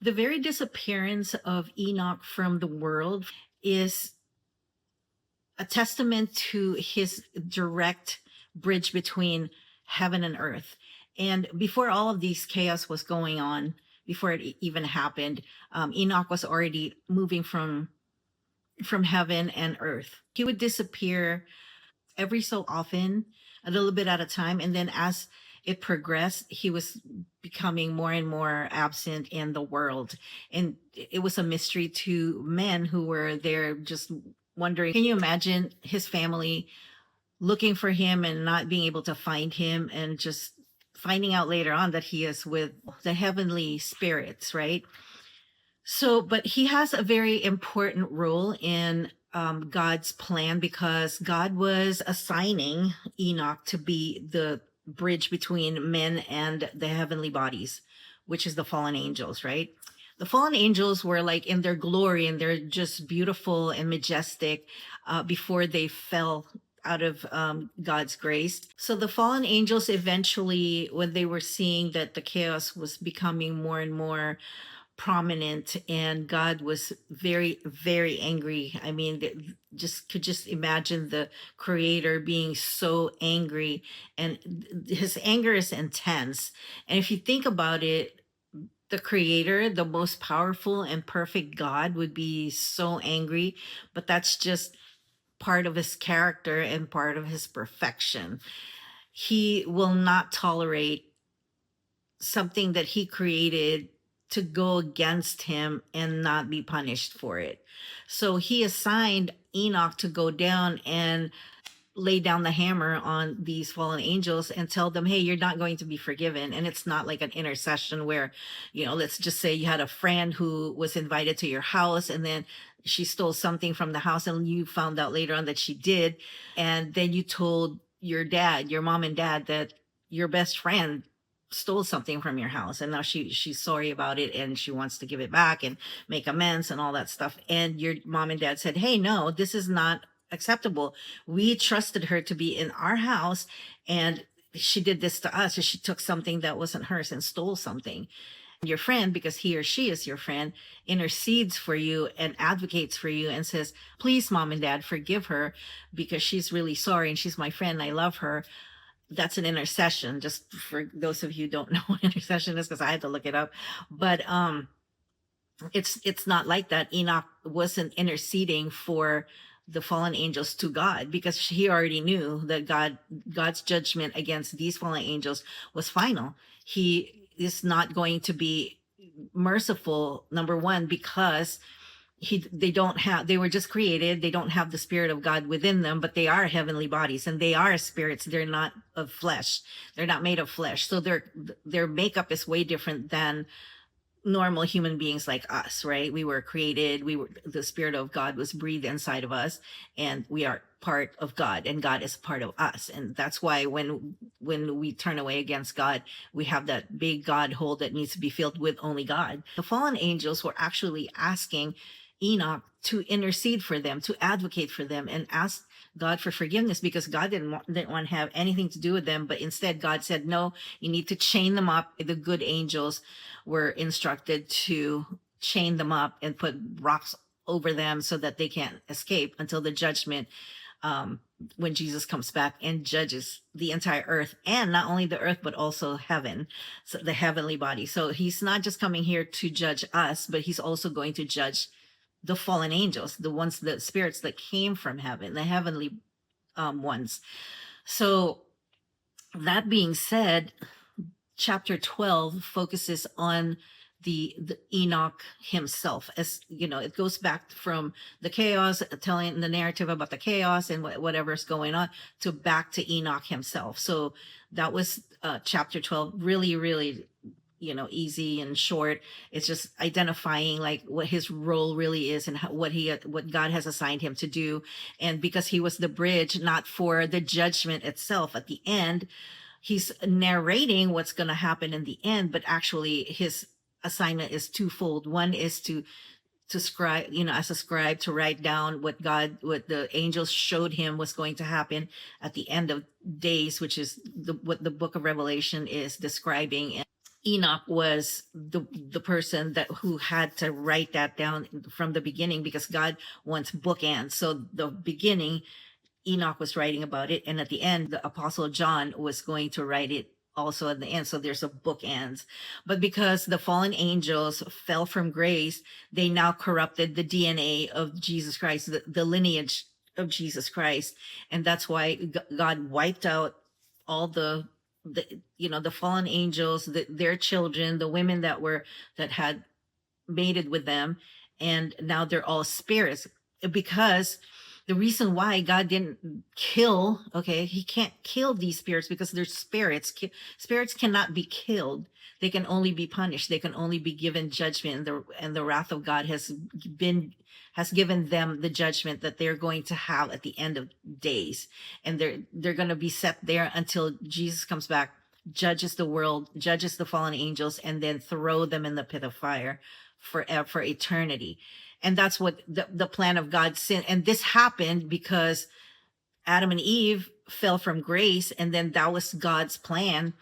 The very disappearance of Enoch from the world is a testament to his direct bridge between heaven and earth. And before all of these chaos was going on, before it even happened, Enoch was already moving from heaven and earth. He would disappear every so often, a little bit at a time, and then as it progressed, he was becoming more and more absent in the world. And it was a mystery to men who were there just wondering, can you imagine his family looking for him and not being able to find him, and just finding out later on that he is with the heavenly spirits, right? So, but he has a very important role in God's plan, because God was assigning Enoch to be the bridge between men and the heavenly bodies, which is the fallen angels, right? The fallen angels were like in their glory, and they're just beautiful and majestic before they fell out of God's grace. So the fallen angels eventually, when they were seeing that the chaos was becoming more and more prominent, and God was very, very angry. I mean, just could just imagine the creator being so angry, and his anger is intense. And if you think about it, the creator, the most powerful and perfect God, would be so angry, but that's just part of his character and part of his perfection. He will not tolerate something that he created to go against him and not be punished for it. So he assigned Enoch to go down and lay down the hammer on these fallen angels and tell them, hey, you're not going to be forgiven. And it's not like an intercession where, let's just say you had a friend who was invited to your house, and then she stole something from the house, and you found out later on that she did. And then you told your mom and dad, that your best friend stole something from your house, and now she's sorry about it, and she wants to give it back and make amends and all that stuff. And your mom and dad said, hey, no, this is not acceptable. We trusted her to be in our house, and she did this to us. She took something that wasn't hers and stole something. Your friend, because he or she is your friend, intercedes for you and advocates for you and says, please, mom and dad, forgive her, because she's really sorry and she's my friend and I love her. That's an intercession, just for those of you who don't know what intercession is, because I had to look it up. But it's not like that. Enoch wasn't interceding for the fallen angels to God, because he already knew that God's judgment against these fallen angels was final. He is not going to be merciful, number one, because they were just created. They don't have the spirit of God within them, but they are heavenly bodies and they are spirits. They're not of flesh. They're not made of flesh. So their makeup is way different than normal human beings like us, right? We were created, the spirit of God was breathed inside of us, and we are part of God, and God is part of us. And that's why when we turn away against God, we have that big God hole that needs to be filled with only God. The fallen angels were actually asking Enoch to intercede for them, to advocate for them, and ask God for forgiveness, because God didn't want to have anything to do with them. But instead, God said, no, you need to chain them up. The good angels were instructed to chain them up and put rocks over them so that they can't escape until the judgment, when Jesus comes back and judges the entire earth, and not only the earth, but also heaven, so the heavenly body. So he's not just coming here to judge us, but he's also going to judge the fallen angels, the spirits that came from heaven, the heavenly ones. So that being said, chapter 12 focuses on the Enoch himself. As you know, it goes back from the chaos, telling the narrative about the chaos and whatever's going on, to back to Enoch himself. So that was chapter 12. Really, really, easy and short. It's just identifying like what his role really is, and what God has assigned him to do. And because he was the bridge, not for the judgment itself at the end, he's narrating what's going to happen in the end, but actually his assignment is twofold. One is to scribe, as a scribe, to write down what the angels showed him was going to happen at the end of days, which is what the book of Revelation is describing. Enoch was the person that who had to write that down from the beginning, because God wants bookends. So the beginning, Enoch was writing about it, and at the end, the Apostle John was going to write it also at the end. So there's a bookends. But because the fallen angels fell from grace, they now corrupted the DNA of Jesus Christ, the lineage of Jesus Christ, and that's why God wiped out all the fallen angels, their children, the women that had mated with them, and now they're all spirits. Because the reason why God didn't kill, okay, he can't kill these spirits because they're spirits. Spirits cannot be killed. They can only be punished. They can only be given judgment, and the wrath of God has given them the judgment that they're going to have at the end of days. And they're going to be set there until Jesus comes back, judges the world, judges the fallen angels, and then throw them in the pit of fire for eternity. And that's what the plan of God sin. And this happened because Adam and Eve fell from grace, and then that was God's plan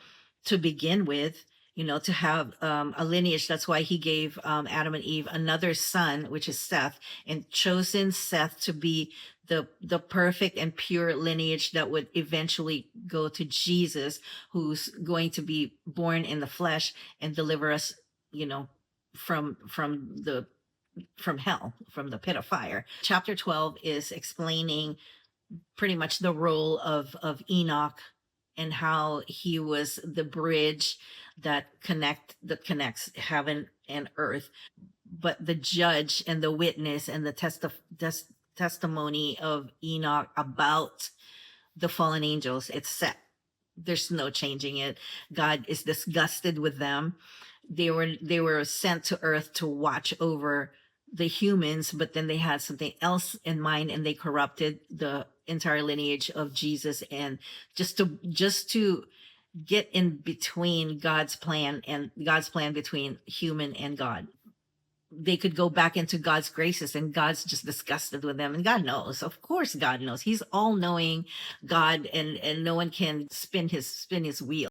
to begin with, to have a lineage. That's why he gave Adam and Eve another son, which is Seth, and chosen Seth to be the perfect and pure lineage that would eventually go to Jesus, who's going to be born in the flesh and deliver us, from hell, from the pit of fire. Chapter 12 is explaining pretty much the role of Enoch, and how he was the bridge that connects heaven and earth. But the judge and the witness and the testimony of Enoch about the fallen angels, it's set. There's no changing it. God is disgusted with them. They were sent to earth to watch over the humans, but then they had something else in mind, and they corrupted the entire lineage of Jesus. And just to get in between God's plan between human and God, they could go back into God's graces, and God's just disgusted with them. And God knows, of course, God knows. He's all knowing God, and no one can spin his wheel.